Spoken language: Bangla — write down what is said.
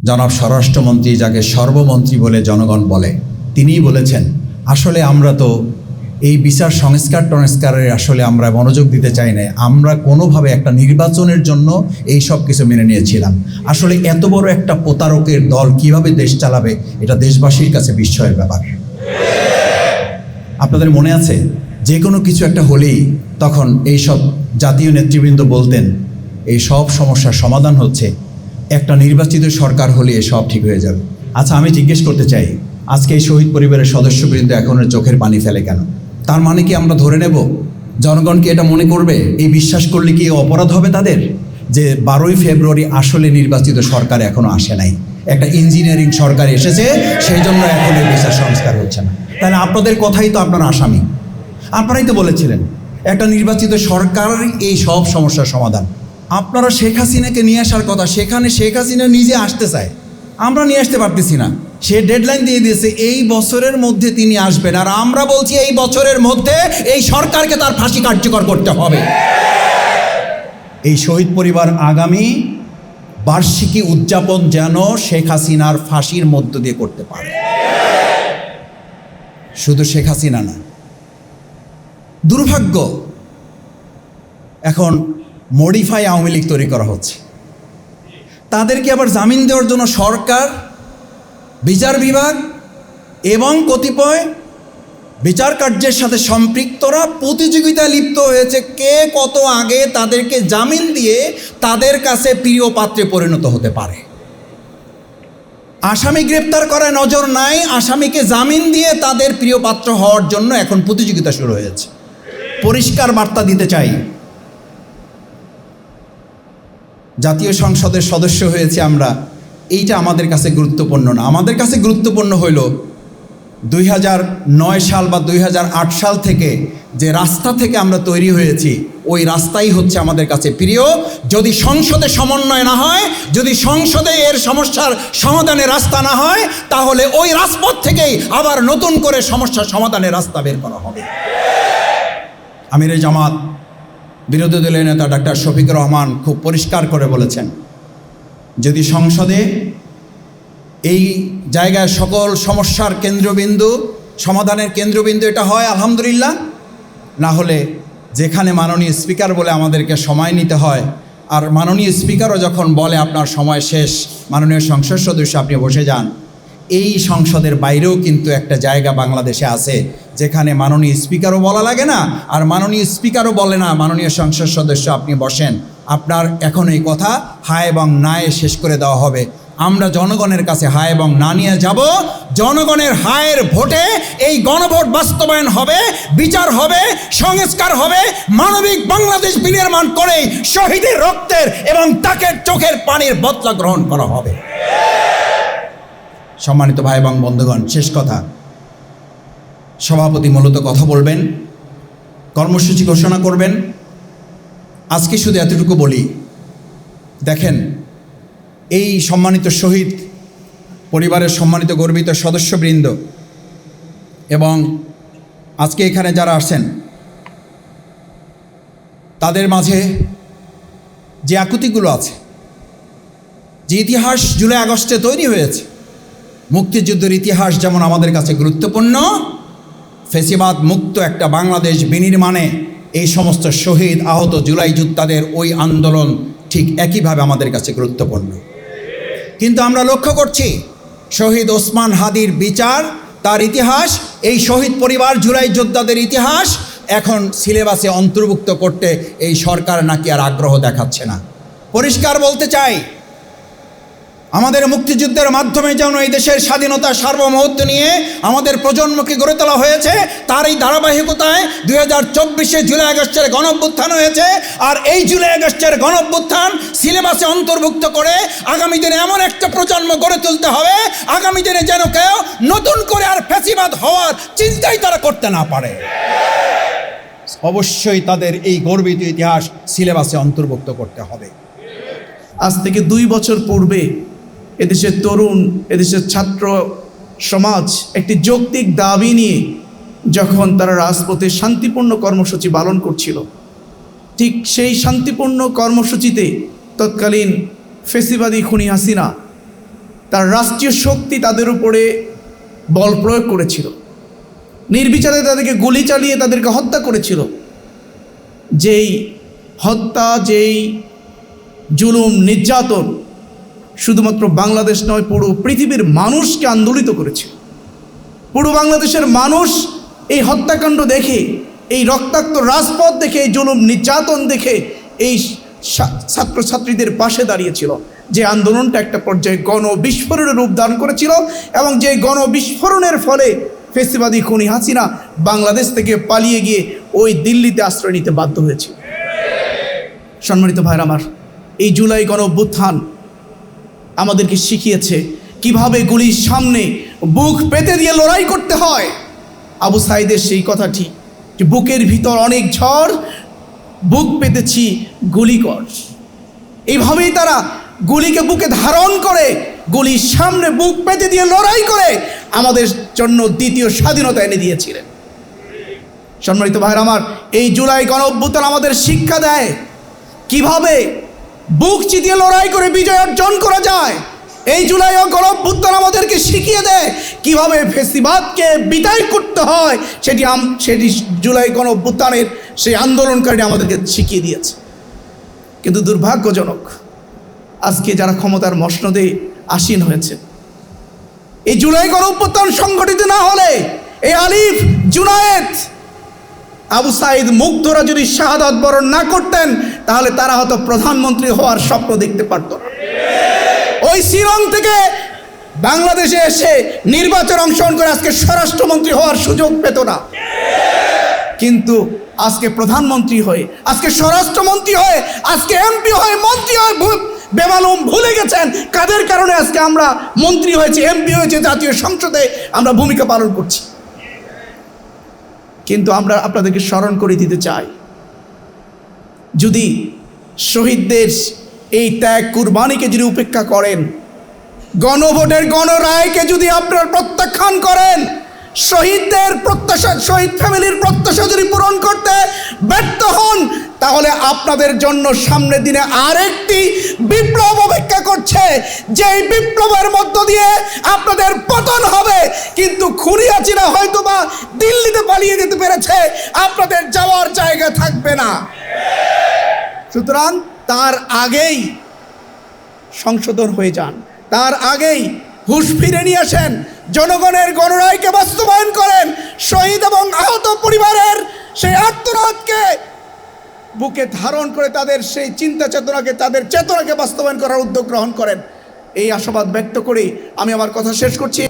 জনাব স্বরাষ্ট্রমন্ত্রী, যাকে সর্বমন্ত্রী বলে জনগণ বলে, তিনিই বলেছেন আসলে আমরা তো এই বিচার সংস্কারের আসলে আমরা মনোযোগ দিতে চাই না, আমরা কোনোভাবে একটা নির্বাচনের জন্য এই সব কিছু মেনে নিয়েছিলাম। আসলে এত বড় একটা প্রতারকের দল কিভাবে দেশ চালাবে, এটা দেশবাসীর কাছে বিস্ময়ের ব্যাপার। আপনাদের মনে আছে যে কোনো কিছু একটা হলেই তখন এই সব জাতীয় নেতৃবৃন্দ বলতেন এই সব সমস্যার সমাধান হচ্ছে একটা নির্বাচিত সরকার হলে সব ঠিক হয়ে যাবে। আচ্ছা, আমি জিজ্ঞেস করতে চাই, আজকে এই শহীদ পরিবারের সদস্যবৃন্দ এখনো চোখের পানি ফেলে কেন? তার মানে কি আমরা ধরে নেব জনগণ কি এটা মনে করবে, এই বিশ্বাস করলে কি অপরাধ হবে তাদের, যে 12ই ফেব্রুয়ারি আসলে নির্বাচিত সরকার এখনো আসে নাই, একটা ইঞ্জিনিয়ারিং সরকার এসেছে, সেই জন্য এখন এই বিচার সংস্কার হচ্ছে না? তাহলে আপনাদের কথাই তো আপনারা আসামি। আপনারাই তো বলেছিলেন একটা নির্বাচিত সরকারই এই সব সমস্যার সমাধান। আপনারা শেখ হাসিনাকে নিয়ে আসার কথা, সেখানে শেখ হাসিনা নিজে আসতে চায়, আমরা নিয়ে আসতে পারতেছি না। সে ডেডলাইন দিয়ে দিয়েছে এই বছরের মধ্যে তিনি আসবেন, আর আমরা বলছি এই বছরের মধ্যে এই সরকারকে তার ফাঁসি কার্যকর করতে হবে। এই শহীদ পরিবার আগামী বার্ষিকী উদযাপন যেন শেখ হাসিনার ফাঁসির মধ্য দিয়ে করতে পারে। শুধু শেখ হাসিনা না, দুর্ভাগ্য এখন মডিফাই আওয়ামী লীগ তৈরি করা হচ্ছে। তাদেরকে আবার জামিন দেওয়ার জন্য সরকার, বিচার বিভাগ এবং কতিপয় বিচার কার্যের সাথে সম্পৃক্তরা প্রতিযোগিতায় লিপ্ত হয়েছে কে কত আগে তাদেরকে জামিন দিয়ে তাদের কাছে প্রিয় পাত্রে পরিণত হতে পারে। আসামি গ্রেপ্তার করায় নজর নাই, আসামিকে জামিন দিয়ে তাদের প্রিয় পাত্র হওয়ার জন্য এখন প্রতিযোগিতা শুরু হয়েছে। পরিষ্কার বার্তা দিতে চাই, জাতীয় সংসদের সদস্য হয়েছে আমরা, এইটা আমাদের কাছে গুরুত্বপূর্ণ না। আমাদের কাছে গুরুত্বপূর্ণ হইল 2009 সাল বা 2008 সাল থেকে যে রাস্তা থেকে আমরা তৈরি হয়েছি, ওই রাস্তাই হচ্ছে আমাদের কাছে প্রিয়। যদি সংসদে সমন্বয় না হয়, যদি সংসদে এর সমস্যার সমাধানের রাস্তা না হয়, তাহলে ওই রাজপথ থেকেই আবার নতুন করে সমস্যার সমাধানের রাস্তা বের করা হবে। আমিরে জামাত বিরোধী দলের নেতা ডাক্তার শফিকুর রহমান খুব পরিষ্কার করে বলেছেন, যদি সংসদে এই জায়গায় সকল সমস্যার কেন্দ্রবিন্দু, সমাধানের কেন্দ্রবিন্দু এটা হয় আলহামদুলিল্লাহ, না হলে যেখানে মাননীয় স্পিকার বলে আমাদেরকে সময় নিতে হয়, আর মাননীয় স্পিকারও যখন বলে আপনার সময় শেষ, মাননীয় সংসদ সদস্য আপনি বসে যান, এই সংসদের বাইরেও কিন্তু একটা জায়গা বাংলাদেশে আছে যেখানে মাননীয় স্পিকারও বলা লাগে না, আর মাননীয় স্পিকারও বলে না মাননীয় সংসদ সদস্য আপনি বসেন, আপনার এখন এই কথা হা এবং নায়ে শেষ করে দেওয়া হবে। আমরা জনগণের কাছে হা এবং না নিয়ে যাব, জনগণের হায়ের ভোটে এই গণভোট বাস্তবায়ন হবে, বিচার হবে, সংস্কার হবে, মানবিক বাংলাদেশ বিনির্মাণ করে শহীদের রক্তের এবং তাকে চোখের পানির বদলা গ্রহণ করা হবে। সম্মানিত ভাই এবং বন্ধুগণ, শেষ কথা, সভাপতি মূলত কথা বলবেন, কর্মসূচি ঘোষণা করবেন। আজকে শুধু এতটুকু বলি, দেখেন এই সম্মানিত শহীদ পরিবারের সম্মানিত গর্বিত সদস্যবৃন্দ এবং আজকে এখানে যারা আসেন, তাদের মাঝে যে আকুতিগুলো আছে, যে ইতিহাস জুলাই আগস্টে তৈরি হয়েছে, মুক্তিযুদ্ধের ইতিহাস যেমন আমাদের কাছে গুরুত্বপূর্ণ, ফ্যাসিবাদ মুক্ত একটা বাংলাদেশ বিনির্মাণে এই সমস্ত শহীদ আহত জুলাই যোদ্ধাদের ওই আন্দোলন ঠিক একইভাবে আমাদের কাছে গুরুত্বপূর্ণ। কিন্তু আমরা লক্ষ্য করছি শহীদ ওসমান হাদির বিচার, তার ইতিহাস, এই শহীদ পরিবার জুলাই যোদ্ধাদের ইতিহাস এখন সিলেবাসে অন্তর্ভুক্ত করতে এই সরকার নাকি আর আগ্রহ দেখাচ্ছে না। পরিষ্কার বলতে চাই, আমাদের মুক্তিযুদ্ধের মাধ্যমে যেমন এই দেশের স্বাধীনতা সার্বভৌমত্ব নিয়ে আমাদের প্রজন্মকে গড়ে তোলা হয়েছে, তার এই ধারাবাহিকতায় 2024 জুলাই আগস্টের গণঅভ্যুত্থান হয়েছে। আর এই জুলাই আগস্টের গণঅভ্যুত্থান সিলেবাসে অন্তর্ভুক্ত করে আগামী দিনে এমন একটা প্রজন্ম গড়ে তুলতে হবে, আগামী দিনে যেন কেউ নতুন করে আর ফ্যাসিবাদ হওয়ার চিন্তাই তারা করতে না পারে। অবশ্যই তাদের এই গর্বিত ইতিহাস সিলেবাসে অন্তর্ভুক্ত করতে হবে। আজ থেকে 2 বছর পূর্বে এদেশের তরুণ, এদেশের ছাত্র সমাজ একটি যৌক্তিক দাবি নিয়ে যখন তারা রাজপথে শান্তিপূর্ণ কর্মসূচি পালন করছিল, ঠিক সেই শান্তিপূর্ণ কর্মসূচিতে তৎকালীন ফ্যাসিবাদী খুনি হাসিনা তার রাষ্ট্রীয় শক্তি তাদের উপরে বল প্রয়োগ করেছিল, নির্বিচারে তাদেরকে গুলি চালিয়ে তাদেরকে হত্যা করেছিল। যেই হত্যা, যেই জুলুম নির্যাতন শুধুমাত্র বাংলাদেশ নয়, পুরো পৃথিবীর মানুষকে আন্দোলিত করেছিল। পুরো বাংলাদেশের মানুষ এই হত্যাকাণ্ড দেখে, এই রক্তাক্ত রাজপথ দেখে, এই জুলুম নির্যাতন দেখে এই ছাত্রছাত্রীদের পাশে দাঁড়িয়েছিল। যে আন্দোলনটা একটা পর্যায়ে গণবিস্ফোরণের রূপ ধারণ করেছিল এবং যে গণবিস্ফোরণের ফলে ফেসিবাদী খুনি হাসিনা বাংলাদেশ থেকে পালিয়ে গিয়ে ওই দিল্লিতে আশ্রয় নিতে বাধ্য হয়েছিল। সম্মানিত ভাইরা আমার, এই জুলাই গণঅভ্যুত্থান আমাদেরকে শিখিয়েছে কিভাবে গুলির সামনে বুক পেতে দিয়ে লড়াই করতে হয়। আবু সাইদের সেই কথাটি যে বুকের ভিতর অনেক ঝড়, বুক পেতেছি গুলি কর। এইভাবেই তারা গুলিকে বুকে ধারণ করে গুলির সামনে বুক পেতে দিয়ে লড়াই করে আমাদের জন্য দ্বিতীয় স্বাধীনতা এনে দিয়েছিলেন। সম্মানিত ভাইরা আমার, এই জুলাই গণঅভ্যুত্থান আমাদের শিক্ষা দেয় কিভাবে বুক চিতিয়ে লড়াই করে বিজয় অর্জন করা যায়। এই জুলাই গণঅভ্যুত্থান আমাদেরকে শিখিয়ে দেয় কিভাবে ফেসিবাদকে বিদায় করতে হয়। সেটি জুলাই গণঅভ্যুত্থানের সেই আন্দোলনকারী আমাদেরকে শিখিয়ে দিয়েছে। কিন্তু দুর্ভাগ্যজনক, আজকে যারা ক্ষমতার মসনদে আসীন হয়েছে, এই জুলাই গণঅভ্যুত্থান সংগঠিত না হলে এই আলিফ, জুনায়েদ, আবু সাইদ, মুগ্ধরা যদি শাহাদাত বরণ না করতেন তাহলে তারা হয়তো প্রধানমন্ত্রী হওয়ার স্বপ্ন দেখতে পারত না। ওই শিলং থেকে বাংলাদেশে এসে নির্বাচন অংশগ্রহণ করে আজকে স্বরাষ্ট্রমন্ত্রী হওয়ার সুযোগ পেত না। কিন্তু আজকে প্রধানমন্ত্রী হয়ে, আজকে স্বরাষ্ট্রমন্ত্রী হয়ে, আজকে এমপি হয়ে, মন্ত্রী হয়ে বেমালুম ভুলে গেছেন কাদের কারণে আজকে আমরা মন্ত্রী হয়েছি, এমপি হয়েছে, জাতীয় সংসদে আমরা ভূমিকা পালন করছি। কিন্তু আমরা আপনাদেরকে স্মরণ করে দিতে চাই, যদি শহীদদের এই ত্যাগ কুরবানিকে যদি উপেক্ষা করেন, গণভোটের গণরায়কে যদি আপনারা প্রত্যাখ্যান করেন, শহীদদের প্রত্যাশা, শহীদ ফ্যামিলির প্রত্যাশা যদি পূরণ করতে ব্যর্থ হন, তাহলে আপনাদের জন্য সামনের দিনে আরেকটি বিপ্লব অপেক্ষা করছে। যেই বিপ্লবের মধ্য দিয়ে আপনাদের পতন হবে। কিন্তু খুনি হাসিনা হয়তোবা দিল্লিতে পালিয়ে যেতে পেরেছে, আপনাদের যাওয়ার জায়গা থাকবে না। সুতরাং তার আগেই সংশোধন হয়ে যান, তার আগেই হুঁশ ফিরে নিয়ে আসেন, জনগণের গণরায়কে বাস্তবায়ন করেন, শহীদ এবং আহত পরিবারের সেই আর্তনাদকে বুকে ধারণ করে তাদের সেই চিন্তা চেতনাকে, তাদের চেতনাকে বাস্তবায়ন করার উদ্যোগ গ্রহণ করেন। এই আশাবাদ ব্যক্ত করে আমি আমার কথা শেষ করছি।